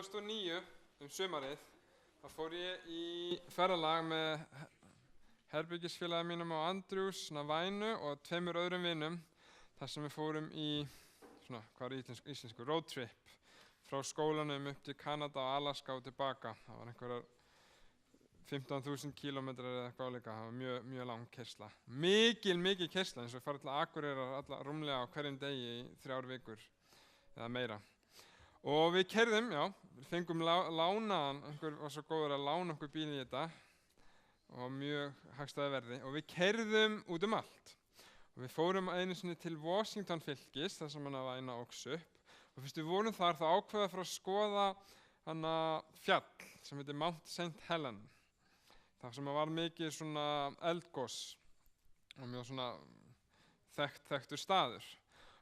2009 sumarið þá fór ég í ferðalag með herbyggisfélagi mínum á Andrews, Vænu og 2 öðrum vinum þar sem við fórum í hvað íslensku road trip frá skólanum upp til Kanada og Alaska og tilbaka. Það var einhverjar 15.000 kílómetrar eða eitthvað álíka. Það var mjög lang keyrsla. Mikil keyrsla eins og fara til Akureyrar alla rúmlega á hverjum degi í 3 vikur eða meira. Og við keyrðum, við fengum lánaðan, einhver var svo góður að lána okkur bíl í þetta og mjög hagstæðu verði og við keyrðum út allt. Og við fórum einu sinni til Washington fylkis þar sem hann var inn á óks upp og fyrst við vorum þar þá ákveða fyrir að skoða hana fjall sem heitir Mount St. Helen. Það sem var mikið svona eldgos og mjög svona þekktur staður.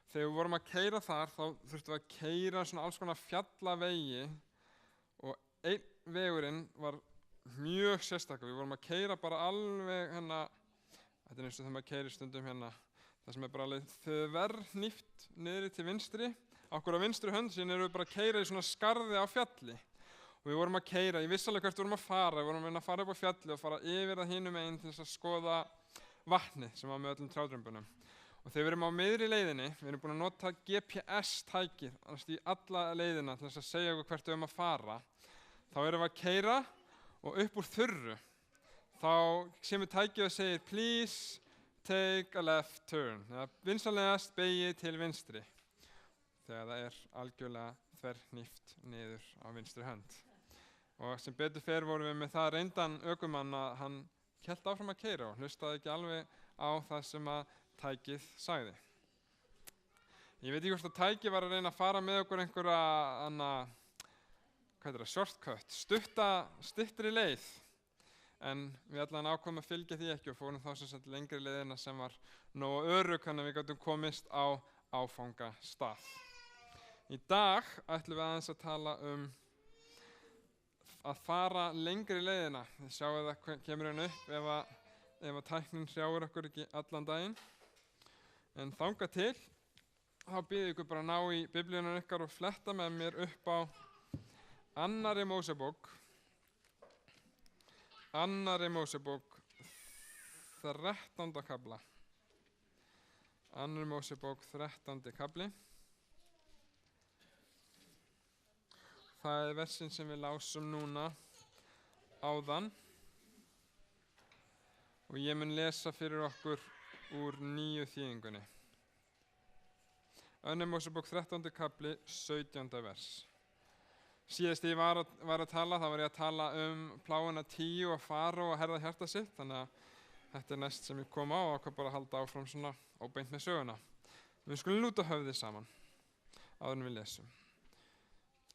Þegar við vorum að keyra þar þá þurftum við að keyra svona alls konar fjallavegi og einn vegurinn var mjög sérstakur. Við vorum að keyra bara alveg þetta er eins og þegar maður keyrir stundum það sem er bara alveg þverhnípt niðri til vinstri. Okkur á vinstri hönd síðan erum við bara að keyra í svona skarði á fjalli. Og við vorum að keyra, ég vissi alveg hvert við vorum að fara. Við vorum að fara upp á fjalli og fara yfir það hinum megin til þess að skoða vatnið sem var með öllum trjátrömbunum. Og þegar við erum á miðri leiðinni, við erum búin að nota GPS-tækið í alla leiðina til þess að segja okkur hvert við erum að fara. Þá erum við að keyra og upp úr þurru. Þá kemur tækið og segir please take a left turn. Eða vinsamlegast beygið til vinstri. Þegar það er algjörlega þverhnípt niður á vinstri hönd. Og sem betur fer vorum við með það reyndan ökumann að hann hélt áfram að keyra og hlustaði ekki alveg á það sem að tækið sagði. Ég veit ekki hvort að tækið var að reyna að fara með okkur einhverja shortcut, styttri leið, en við allan ákváðum að fylgja því ekki og fórum þá sem sagt lengri leiðina sem var nógu örugg þannig að við gátum komist á áfangastað. Í dag ætlum við aðeins að tala að fara lengri leiðina. Þið sjáu það kemur hérna upp ef að tæknin hrjáir okkur ekki allan daginn. En þangað til, þá býð ég ykkur bara að ná í biblíuna ykkar og fletta með mér upp á Annarri Mósebók. Annarri Mósebók, 13. kafla. Annarri Mósebók, 13. kafli. Það er versin sem við lásum núna áðan. Og ég mun lesa fyrir okkur úr nýju þýðingunni. Annarri Mósebók 13. kafli, 17. vers. Síðast ég var að tala, þá var ég að tala pláguna 10 og fara og herða hjarta sitt, þannig að þetta er næst sem ég kom á og ákvað bara að halda áfram svona óbeint með söguna. Við skulum lúta höfðið saman, áður en við lesum.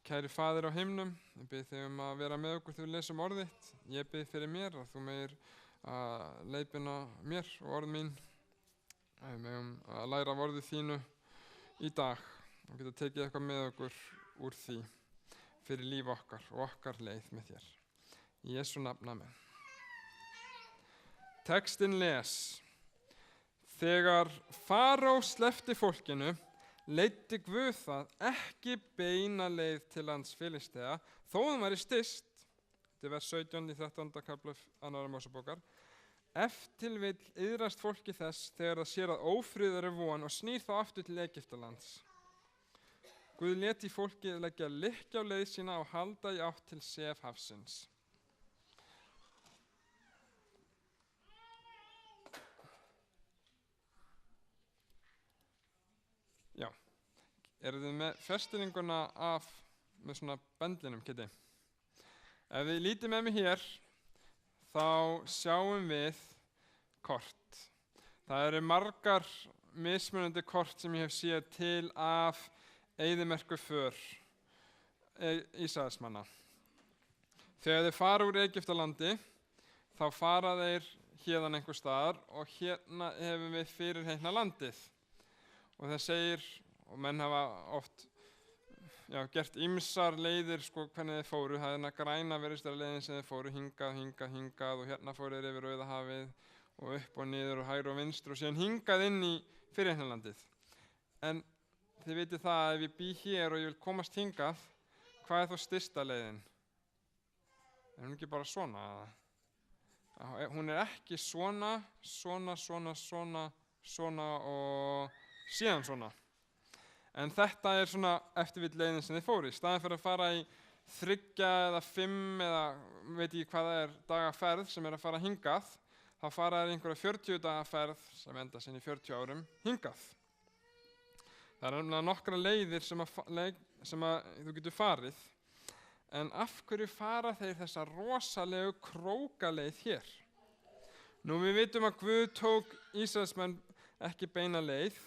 Kæri Faðir á himnum, ég bið þig að vera með okkur þegar við lesum orð þitt. Ég bið fyrir mér að þú megir að leiðbeina mér og orð mín. Við megum að læra af orðið þínu í dag og geta tekið eitthvað með okkur úr því fyrir líf okkar og okkar leið með þér. Í Jesú nafni, amen. Textinn les. Þegar Faró sleppti fólkinu, leiddi Guð það ekki beina leið til lands Filistea, þó hann væri styst. Þetta er vers 17 í 13. kafla Annarrar Mósebókar. Ef til vill iðrast fólki þess þegar það sér að ófriður er von og snýr þá aftur til Egyptalands. Guð lét í fólkið leggja lykkju á leið sína og halda í átt til Sefhafsins. Já, eruð þið með festninguna með svona bendlinum, Kitty? Ef við lítið með mig hér, þá sjáum við kort. Það eru margar mismunandi kort sem ég hef séð til af eyðimerkurför Ísraelsmanna. Þegar þeir fara úr Egyptalandi, þá fara þeir héðan einhver staðar og hérna hefum við fyrirheitna landið. Og það segir, og menn hafa oft gert ýmsar leiðir hvernig þeir fóru. Það er græna virðist vera leiðin sem þeir fóru hingað og hérna fóru þeir yfir Rauðahafið og upp og niður og hægri og vinstri og síðan hingað inn í fyrirheitnalandið. En þið vitið það að ef ég bý hér og ég vil komast hingað, hvað þá stysta leiðin? Hún ekki bara svona? Hún ekki svona og síðan svona. En þetta svona eftirvill leiðin sem þið fóru. Í staðinn fyrir að fara í 3 eða 5 eða veit ég hvað það daga ferð sem að fara hingað, þá fara þær einhverja 40 daga ferð sem enda sinni í 40 árum hingað. Það nokkra leiðir sem að þú getur farið, en af hverju fara þeir þessa rosalegu krókaleið hér? Nú við vitum að Guð tók Ísraelsmenn ekki beina leið,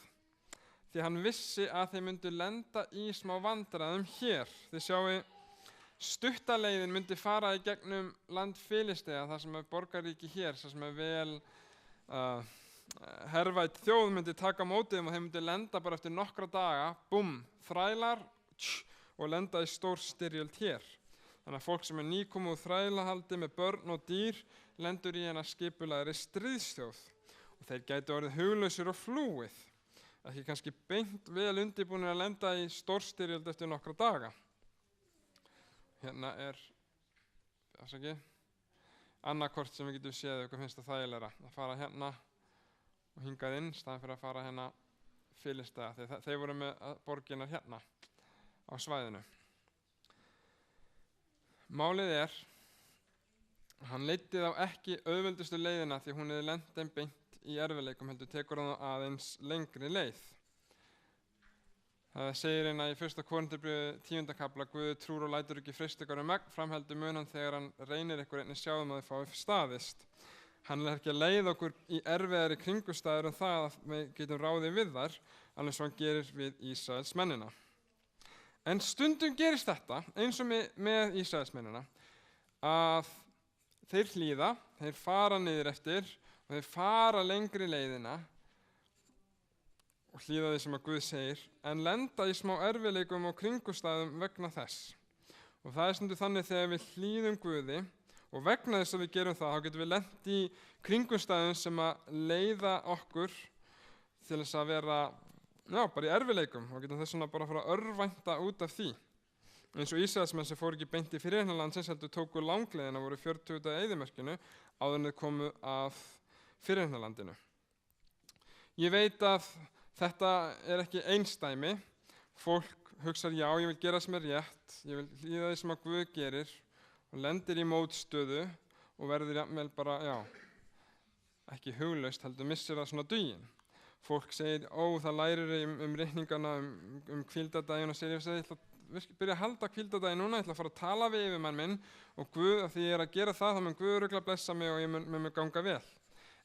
því hann vissi að þeir myndu lenda í smá vandræðum hér. Þið sjáu, stutta leiðin myndi fara í gegnum land Filistea, þar sem borgaríki hér, þar sem vel hervædd þjóð myndi taka á móti þeim og þeir myndi lenda bara eftir nokkra daga, þrælar og lenda í stór styrjöld hér. Þannig að fólk sem nýkomið úr þrælahaldi með börn og dýr lendur í skipulagðri stríðsþjóð og þeir gætu orðið huglausir og flúið. Ekki kannski beint vel undirbúnir að lenda í stórstyrjöld eftir nokkra daga. Hérna annarkort sem við getum séð ef ykkur finnst það þægilegra að fara hérna og hingað inn staðan fyrir að fara hérna Filistea. Þeir voru með borginar hérna á svæðinu. Málið hann leiddi þá ekki auðveldustu leiðina því hún hefði lent þeim beint í erfiðleikum, heldur tekur hann aðeins lengri leið. Það segir í 1. Korintharbréfi 10. kafla, Guð trúr og lætur ekki freista ykkur megn, framheldur mun hann þegar hann reynir ykkur einnig sjáum að þið fáið staðist. Hann ekki að leiða okkur í erfiðari kringumstæður en það að við getum ráðið við þar, alveg svo hann gerir við Ísraelsmennina. En stundum gerist þetta, eins og með Ísraelsmennina, að þeir hlýða, þeir fara niður eftir og þeir fara lengri leiðina og hlýða því sem að Guð segir, en lenda í smá erfiðleikum og kringumstæðum vegna þess. Og það stundum þannig þegar við hlýðum Guði og vegna þess að við gerum það, þá getum við lent í kringumstæðum sem að leiða okkur til þess að vera bara í erfiðleikum og getum þess vegna bara að fara að örvænta út af því. Eins og Ísraelsmenn sem fóru ekki beint í fyrirheimlandsins heldur tóku langleiðina voru 40 daga eyðimörkinu áður en þeir komu að fyrirheimlandinu. Ég veit að þetta ekki einsdæmi. Fólk hugsar já, ég vil gera sem rétt, ég vil hlýða því sem að Guð gerir og lendir í mótstöðu og verður jafnvel bara, ekki huglaust heldur missir það svona duginn. Fólk segir, það lærir reikningana hvíldardaginn og segir, ég ætla að byrja að halda hvíldardaginn núna, ég ætla að fara að tala við yfirmann minn og Guð, af því ég að gera það, þá mun Guð örugglega blessa mig og ég mun ganga vel.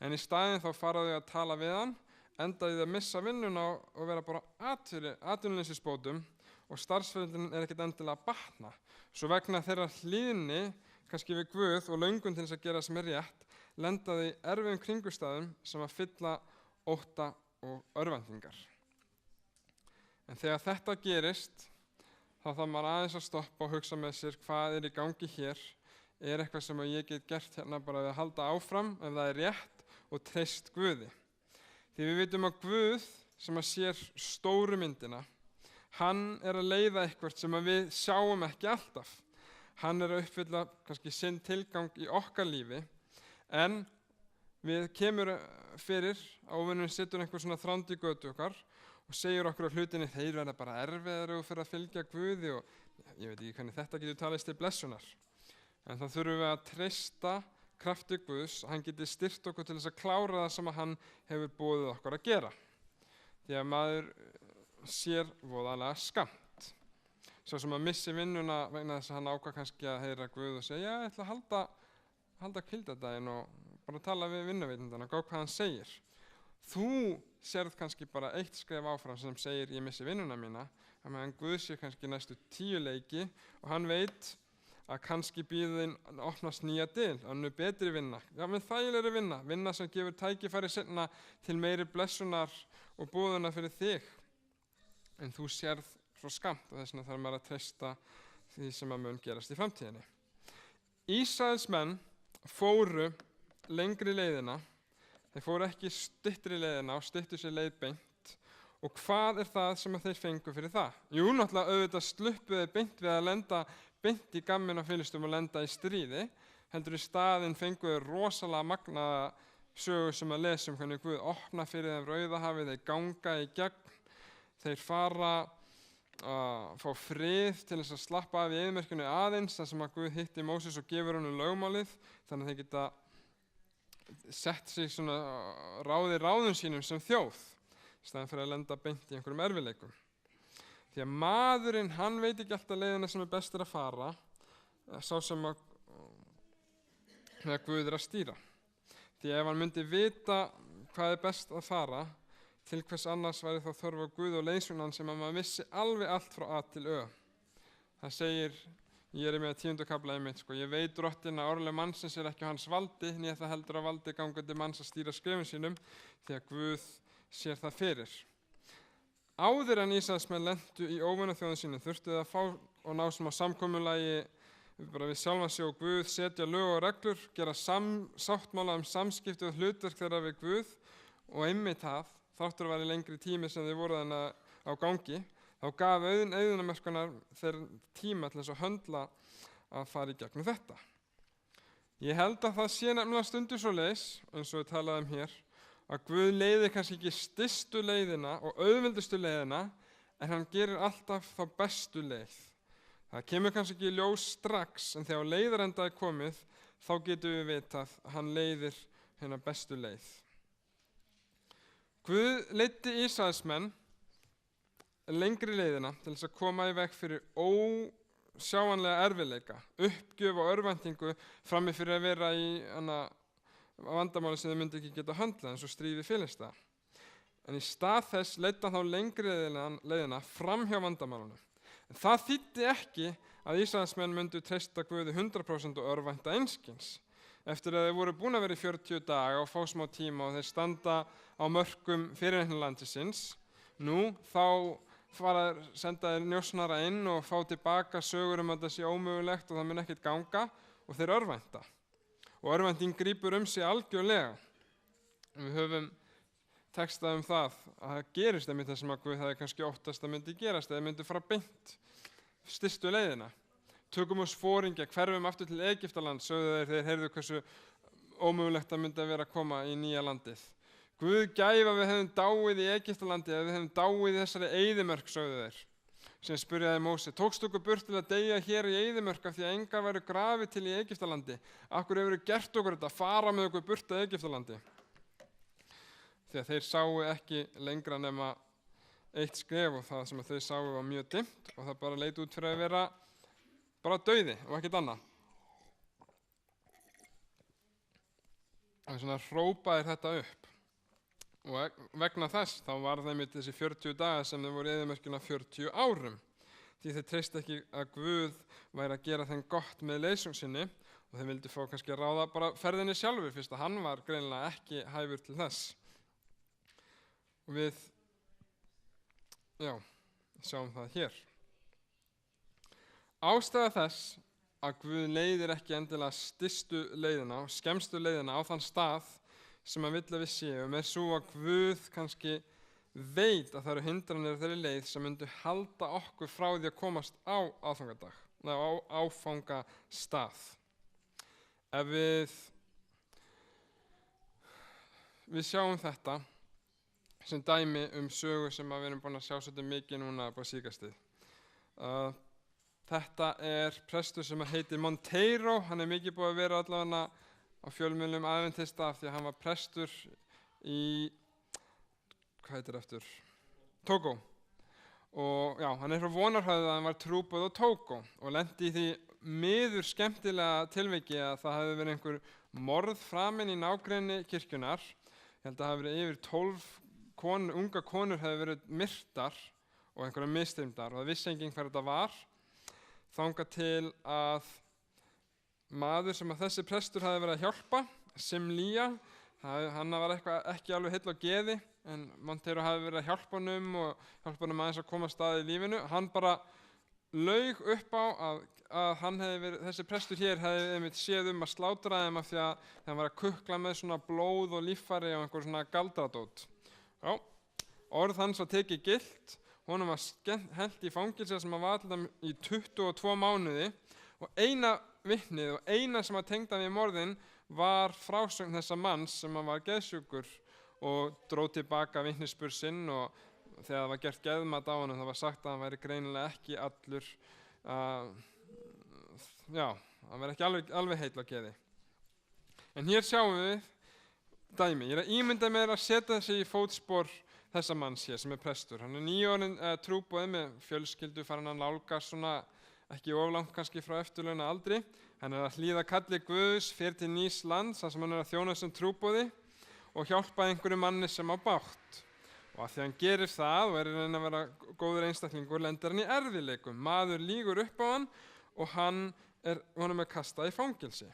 En í staðinn þá fara þau að tala við hann, enda því að missa vinnuna og vera bara atvinnuleysisbótum og starfsferillinn ekkert endilega að batna. Svo vegna þeirra hlýðni, kannski við Guð og löngun til þess að gera sem rétt, lenda þau í erfiðum kringumstæðum sem að fylla ótta og örvæntingar. En þegar þetta gerist, þá þarf maður aðeins að stoppa og hugsa með sér hvað í gangi hér, eitthvað sem ég get gert hérna bara að halda áfram ef það rétt og treyst Guði. Því við vitum að Guð sem að sér stóru myndina, hann að leiða eitthvað sem að við sjáum ekki alltaf. Hann að uppfylla kannski sinn tilgang í okkar lífi, en við kemur fyrir ávinnum setur einhver svona þrand í götu okkar og segir okkur á hlutinni þeir verða bara erfiðar og fyrir að fylgja Guði og ég veit ekki hvernig þetta getur talist til blessunar. En þá þurfum við að treysta krafti Guðs, hann geti styrkt okkur til þess að klára það sem hann hefur boðið okkur að gera. Því að maður sér voðalega skammt. Svo sem að missi vinnuna vegna þess að hann ákvað kannski að heyra Guð og segja, ég ætla að halda hvíldardaginn og bara tala við vinnuveitendana og gá hvað hann segir. Þú sérð kannski bara eitt skref áfram sem segir ég missi vinnuna mína, að meðan Guð sé kannski næstu 10 leiki og hann veit að kannski býðin opnast nýja til, önnur betri vinna, menn þægilegri vinna sem gefur tækifæri seinna til meiri blessunar og boðunar fyrir þig. En þú sérð svo skammt og þess vegna þarf maður að treysta því sem að mun gerast í framtíðinni. Ísraelsmenn fóru lengri leiðina, þeir fóru ekki styttri leiðina og styttu sér leið beint Og hvað það sem þeir fengu fyrir það? Jú, náttúrulega auðvitað sluppuðu beint við að lenda beint í gamminn á Filistum og lenda í stríði, heldur í staðinn fenguðu rosalega magnaða sögu sem að lesa hvernig Guð opna fyrir þeim Rauðahafið, þeir ganga í gegn, þeir fara að fá frið til þess að slappa af í eyðimörkinu aðeins, þar sem að Guð hitti Móses og gefur honum lögmálið, þannig að þeir geta sett sig svona ráðum sínum sem þjóð, í staðinn fyrir að lenda beint í einhverjum erfiðleikum. Því að maðurinn, hann veit ekki alltaf leiðina sem best að fara, sá sem að Guð að stýra. Því ef hann myndi vita hvað best að fara, til hvers annars væri þá þörf á Guð og leiðsögnan sem að maður vissi alveg allt frá A til Ö. Það segir í Jeremíu 10. kafla einmitt, ég veit drottin að orðleg mannsins ekki á hans valdi, né það heldur að valdi gangandi manns að stýra skrefum sínum, því að Guð sér það fyrir. Áður en Ísraelsmenn lentu í óvinaþjóðum sínum þurftu þau að fá og ná sem á samkomulagi bara við sjálfan sig og Guð, setja lög og reglur, gera sáttmála samskipti og hlutverk þeirra við Guð, og einmitt það, þáttur að vera lengri tími sem þau voru þannig á gangi, þá gaf auðunarmörkunar þeir tíma til þess að höndla að fara í gegnum þetta. Ég held að það sé nefnilega stundu svoleiðis, eins og við talaðum hér, að Guð leiðir kannski ekki stystu leiðina og auðveldustu leiðina, en hann gerir alltaf þá bestu leið. Það kemur kannski ekki í ljós strax, en þegar leiðarenda er komið, þá getum við vitað að hann leiðir hérna bestu leið. Guð leiddi Ísraelsmenn lengri leiðina til þess að koma í veg fyrir ósjáanlega erfiðleika, uppgjöf og örvæntingu frammi fyrir að vera í vandamáli sem þau myndi ekki geta höndlað eins og stríði Filista. En í stað þess leiddi hann þá lengri leiðina fram hjá vandamálunum. En það þýddi ekki að Ísraelsmenn myndu treysta Guði 100% og örvænta einskis. Eftir að þeir voru búin að vera í 40 daga og fá smá tíma og þeir standa á mörkum fyrirheimlandsins, þá fara að senda þeir njósnara inn og fá tilbaka sögur að það sé ómögulegt og það mun ekkert ganga og þeir örvænta. Og örvænting grípur sig algjörlega. Við höfum textað það að það gerist einmitt það sem að Guð hefði kannski óttast að myndi gerast eða myndi fara beint stystu leiðina. Tökum oss foringja, hverfum aftur til Egyptaland, sögðu þeir heyrðu hversu ómögulegt að myndi að vera að koma í nýja landið. Guð gæfa við hefum dáið í Egyptalandi eða við hefum dáið í þessari eyðimörk, sögðu þeir. Sem spurjaði Móse, tókstu okkur burt til að deyja hér í eyðimörk af því að engar væru grafið til í Egyptalandi? Af hverju hefur gert okkur þetta, fara með okkur burt að Egyptalandi? Því að þeir sáu ekki lengra nema eitt skref og það sem þau sáu var mjög dimmt og það bara leit út fyrir að vera bara dauði og ekkert annað. Og svona hrópaði þetta upp. Og vegna þess þá var það einmitt þessi 40 dagar sem þau voru í eyðimörkinni 40 árum. Því þeir treystu ekki að Guð væri að gera þeim gott með leiðsögn sinni og þeir vildu fá kannski að ráða bara ferðinni sjálfur fyrst að hann var greinilega ekki hæfur til þess. Og við sjáum það hér. Ástæða þess að Guð leiðir ekki endilega stystu leiðina og skemmstu leiðina á þann stað sem hann vill að við séum svo að Guð kannski veit að það eru hindranir á þeirri leið sem myndu halda okkur frá því að komast á áfangastað. Ef við sjáum þetta sem dæmi sögu sem við erum búin að sjá svolítið mikið núna á síðkastið. Þetta prestur sem heitir Monteiro, hann mikið búið að vera allavega á fjölmiðlum aðventista af því að hann var prestur í, Tógó. Og hann frá Vonarhöfða, hann var trúboð á Tógó og lenti í því miður skemmtilega tilviki að það hefði verið einhver morð framin í nágrenni kirkjunar. Ég held að það hefði verið yfir 12 unga konur hefði verið myrtar og einhverja missteymdar og það vissi enginn hver þetta var. Þangað til að maður sem að þessi prestur hafði verið að hjálpa, Simlía, hann var ekki alveg heill á geði, en Monteiro hafði verið að hjálpa honum og hjálpa honum aðeins að koma stað í lífinu. Hann bara laug upp á að þessi prestur hér hefði séð að slátra þeim af því að hann var að kukla með svona blóð og líffæri og einhver svona galdradót. orð hans var tekið gilt, honum var hent í fangilsi sem var allan í 22 mánuði og eina vitnið og eina sem að tengda við morðin var frásögn þessa manns sem var geðsjúkur og dróð tilbaka vitnisburð sinn og þegar það var gert geðmat á honum það var sagt að hann væri greinilega ekki allur hann væri ekki alveg heill á geði. En hér sjáum við dæmi. Ég að ímynda mér að setja sig í fótspor þessa manns hér sem prestur. Hann 9 árin trúboði með fjölskyldu, farin að nálgast svona ekki oflangt kannski frá eftirlauna aldri. Hann að hlýða kalli Guðs, fer til nýs lands þar sem hann að þjóna sem trúboði og hjálpa einhverju manni sem á bágt. Og að því hann gerir það og er að vera góður einstaklingur, lendir hann í erfiðleikum. Maður lýgur upp á hann og honum kastað í fangilsi.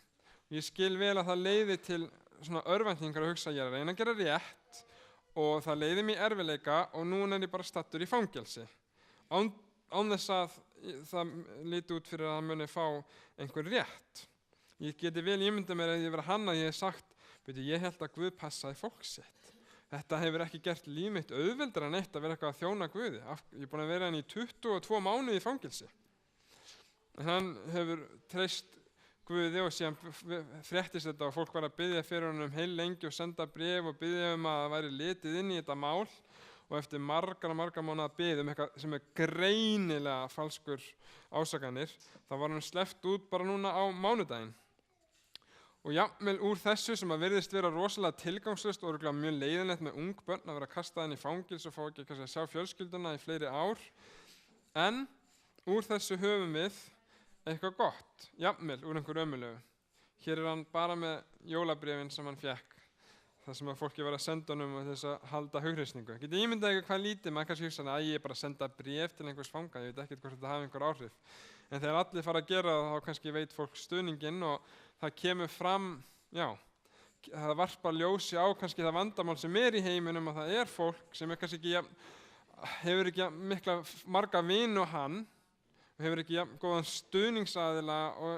Ég skil vel að það leiði til svona örvæntingar að hugsa ég er að reyna að gera rétt og það leiði mér erfiðleika og núna er ég bara stattur í fangilsi. Án þess að það líti út fyrir að hann muni fá einhver rétt. Ég geti vel ímyndað mér að ég verið hann að ég hef sagt, ég held að Guð passaði fólk sitt. Þetta hefur ekki gert líf mitt auðveldara neitt að vera eitthvað að þjóna Guði. Ég er búin að vera hann í 22 mánuði í fangilsi. En hann hefur treyst Guði og síðan fréttist þetta og fólk var að biðja fyrir honum heil lengi og senda bréf og biðja að það væri litið inn í þetta mál og eftir margar mánaða bið eitthvað sem greinilega falskur ásakanir, þá var hann sleppt út bara núna á mánudaginn. Og jafnvel úr þessu sem að virðist vera rosalega tilgangslaust og örugglega mjög leiðinlegt með ung börn að vera kastað inn í fangils og fá ekki að sjá fjölskylduna í fleiri ár. En úr þessu höfum við eitthvað gott, jafnvel úr einhverju ömurlegu. Hér er hann bara með jólabréfin sem hann fékk, það sem að fólki var að senda honum og þess að halda hughreysingu. Getið ímyndað eitthvað hvað lítið, maður kannski hugsa að ég er bara að senda bréf til einhvers fanga, ég veit ekkert hvort þetta hafi einhver áhrif. En þegar allir fara að gera það, þá kannski veit fólk stuðninginn og það kemur fram, það varpar ljósi á kannski það vandamál sem er í heiminum og það er fólk sem er kannski ekki, hefur ekki marga vini og hann, og hefur ekki góðan stuðningsaðila og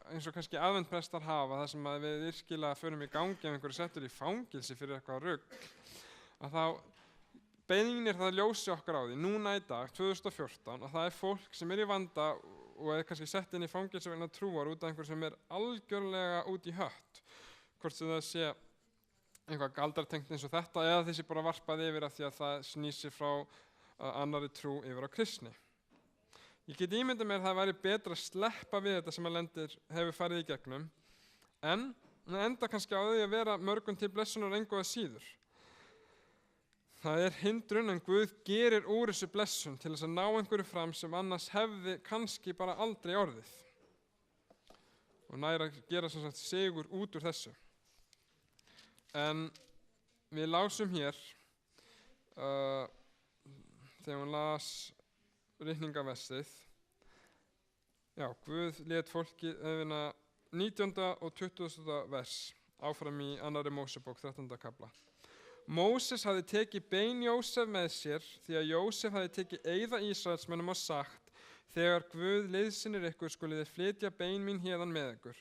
eins og kannski aðventprestar hafa, það sem að við virkilega förum í gangi ef einhverju settur í fangilsi fyrir eitthvað rugl, að þá beinir það ljósi okkar á því, núna í dag, 2014, að það er fólk sem er í vanda og er kannski sett inn í fangilsi vegna trúar út af einhver sem er algjörlega út í hött, hvort sem það sé eitthvað galdratengt eins og þetta eða þessi bara varpað yfir af því að það snýr sig frá annarri trú yfir á kristni. Ég get ímyndað mér að það væri betra að sleppa við þetta sem að hefur farið í gegnum, en enda kannski á því að vera mörgum til blessunar engu að síður. Það er hindrun en Guð gerir úr þessu blessun til þess að ná einhverju fram sem annars hefði kannski bara aldrei orðið. Og nær að gera sem sagt sigur út úr þessu. En við lásum hér, þegar hún las ritningaversið, Guð lét fólki 19. og 20. vers áfram í 2. Mósebók 13. kafla. Móses hafði tekið bein Jósef með sér því að Jósef hafði tekið eyða Ísraelsmönnum og sagt: þegar Guð liðsinnir ykkur skuluð þið flytja bein mín héðan með ykkur.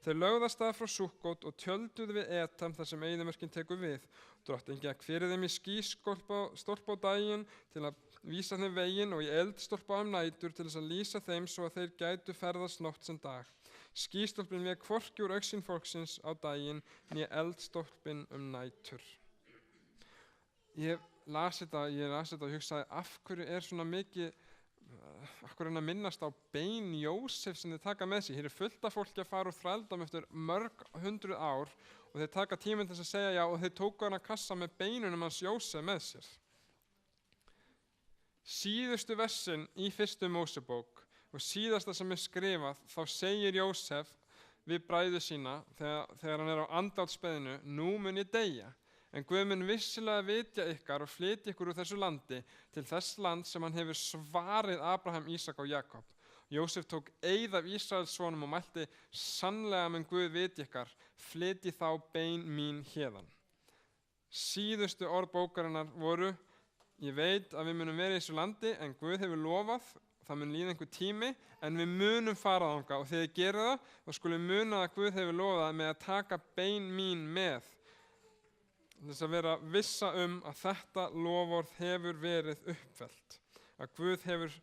Þeir lögðu af stað frá Sukkot og tjölduðu við Etam þar sem eyðimörkin tekur við. Drottinn gekk fyrir þeim í skýstólpa á daginn til að vísa þeim veginn og í eldstólpa nætur til þess að lýsa þeim svo að þeir gætu ferðast nótt sem dag. Skýstólpinn vék hvorki úr augsýn fólksins á daginn né eldstólpinn nætur. Ég las þetta og hugsaði af hverju er svona mikið, af hverju er að minnast á bein Jósef sem þeir taka með sér. Hér er fullt af fólki að fara úr þrældóm eftir mörg 100 ár og þeir taka tíminn til að segja já og þeir tóku hann að kassa með beinunum hans Jósef með sér. Síðustu versin í 1. Mósebók og síðasta sem er skrifað, þá segir Jósef við bræður sína þegar hann er á andlátsbeðinu: nú mun ég deyja. En Guð mun vissilega vitja ykkar og flytja ykkur úr þessu landi til þess land sem hann hefur svarið Abraham, Ísak og Jakob. Jósef tók eið af Ísraelssonum og mælti: sannlega mun Guð vitja ykkar, flytji þá bein mín héðan. Síðustu orð bókarinnar voru: ég veit að við munum vera í þessu landi en Guð hefur lofað, það mun líða einhver tími en við munum fara þangað og þegar þið gerið það, þá skulum muna að Guð hefur lofað með að taka bein mín með þess að vera vissa að þetta loforð hefur verið uppfyllt, að Guð hefur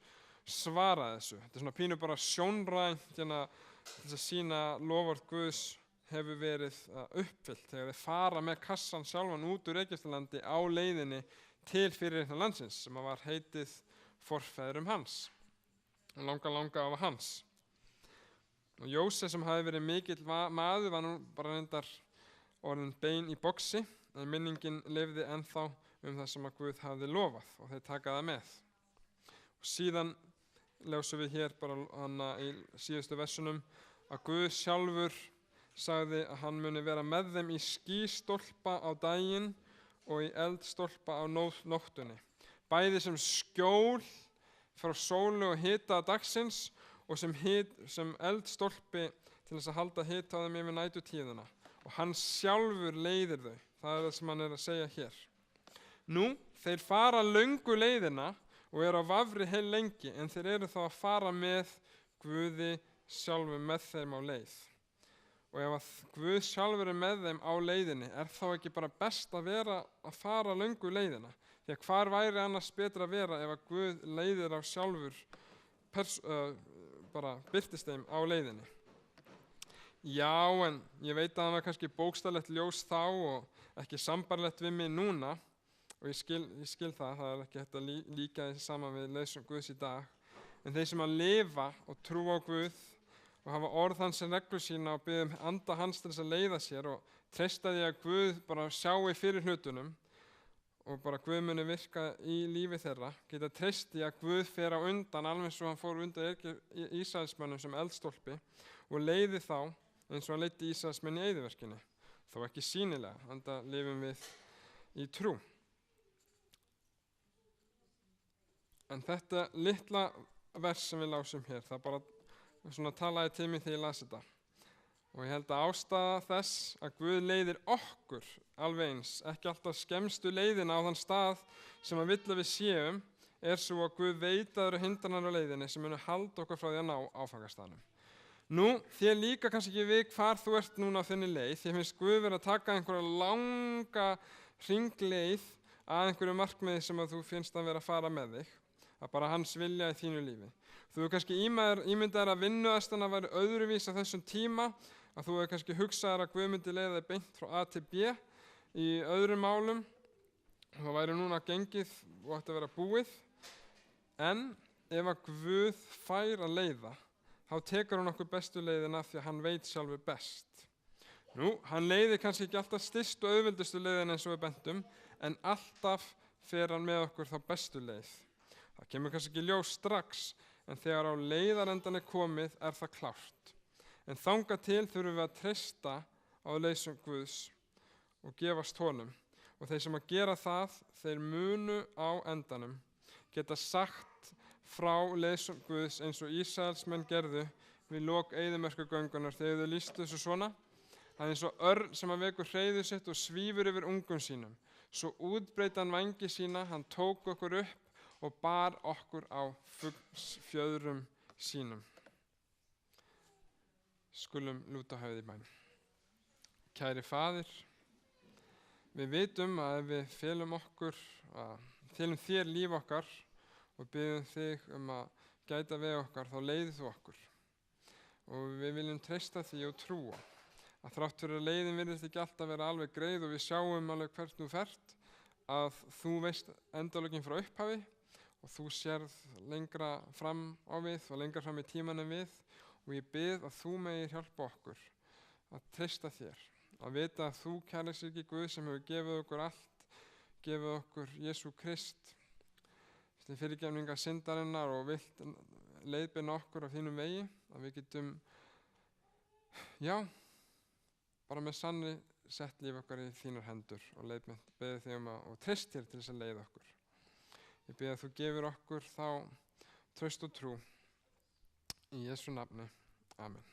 svarað þessu. Þetta svona pínu bara sjónrænt þess að sýna loforð Guðs hefur verið uppfyllt þegar þeir fara með kassan sjálfan út úr Egyptalandi á leiðinni til fyrirreikna landsins sem var heitið forfeðrum hans, langa af hans. Og Jósef sem hafi verið mikill maður var nú bara reyndar orðin bein í boxi, en minningin lifði ennþá það sem að Guð hafði lofað og þeir taka það með. Og síðan ljósum við hér bara í síðustu versunum að Guð sjálfur sagði að hann muni vera með þeim í skýstólpa á daginn og í eldstólpa á nóttunni, bæði sem skjól frá sólu og hita dagsins og sem eldstólpi til þess að halda hita á þeim yfir næturtíðina. Og hann sjálfur leiðir þau. Það það sem hann að segja hér. Nú, þeir fara löngu leiðina og eru á vafri heil lengi, en þeir eru þá að fara með Guði sjálfur með þeim á leið. Og ef að Guð sjálfur með þeim á leiðinni, þá ekki bara best að vera að fara löngu leiðina? Því að hvar væri annars betra að vera ef að Guð leiðir á sjálfur bara birtist þeim á leiðinni? Já, en ég veit að hann var kannski bókstaflegt ljós þá og ekki sambarlegt við mig núna, og ég skil það ekki hægt að líka þessi saman við leiðsögn Guðs í dag. En þeir sem að lifa og trúa á Guð og hafa orð hans sem reglu sína og biðja anda hans til þess að leiða sér og treysta því að Guð bara sjái fyrir hlutunum og bara Guð muni virka í lífi þeirra, geta treyst því að Guð fer á undan alveg eins og hann fór undan Ísraelsmönnum sem eldstólpi og leiði þá eins og hann leiddi Ísraelsmenn í eyðimerkinu, þó ekki sýnilega, enda lifum við í trú. En þetta litla vers sem við lásum hér, það bara svona talaði til mig þegar ég las þetta. Og ég held að ástæða þess að Guð leiðir okkur alveg eins, ekki alltaf skemmstu leiðina á þann stað sem hann vill að við séum, svo að Guð veit að það eru hindranir á leiðinni sem munu halda okkur frá því að ná áfangastaðnum. Nú, þér líka kannski ekki við hvar þú ert núna á þinni leið, því finnst Guð verið að taka einhverja langa hringleið að einhverju markmiði sem að þú finnst að vera að fara með þig, að bara hans vilja í þínu lífi. Þú hefur kannski ímyndaðir að vinnuaðstæðna væri öðruvís á þessum tíma, að þú hefur kannski hugsaðir að Guð myndi leiða þig beint frá A til B í öðrum málum, það væri núna gengið og ætti að vera búið, en ef að Guð fær að leiða, þá tekur hann okkur bestu leiðina því að hann veit sjálfur best. Nú, hann leiðir kannski ekki alltaf stystu og auðveldustu leiðina eins og við bentum, en alltaf fer hann með okkur þá bestu leið. Það kemur kannski ekki ljós strax, en þegar á leiðarendan komið það klárt. En þangað til þurfum við að treysta á leiðsögn Guðs og gefast honum. Og þeir sem að gera það, þeir munu á endanum geta sagt frá leiðsögn Guðs eins og Ísraelsmenn gerðu við lok eyðimerkurgöngunnar þegar þau lýstu þessu svona. Það er eins og örn sem að vekur hreiður sitt og svífur yfir ungum sínum. Svo útbreiddi hann vængi sína, hann tók okkur upp og bar okkur á fjöðrum sínum. Skulum lúta höfði í bæn. Kæri Faðir, við vitum að ef við felum þér líf okkar og biðjum þig að gæta við okkar, þá leiðir þú okkur. Og við viljum treysta því og trúa að þrátt fyrir að leiðin virðist ekki alltaf vera alveg greið og við sjáum alveg hvert þú fert, að þú veist endalögin frá upphafi og þú sérð lengra fram á við og lengra fram í tímanum við, og ég bið að þú megir hjálpa okkur að treysta þér, að vita að þú kærleiksríki Guð sem hefur gefið okkur allt, gefið okkur Jesú Krist til fyrirgefningar syndarinnar og vilt leiðbeina okkur á þínum vegi, að við getum bara með sannri sett líf okkar í þínar hendur og beðið þig og treyst þér til þess að leiða okkur. Ég bið að þú gefur okkur þá traust og trú í Jesú nafni. Amen.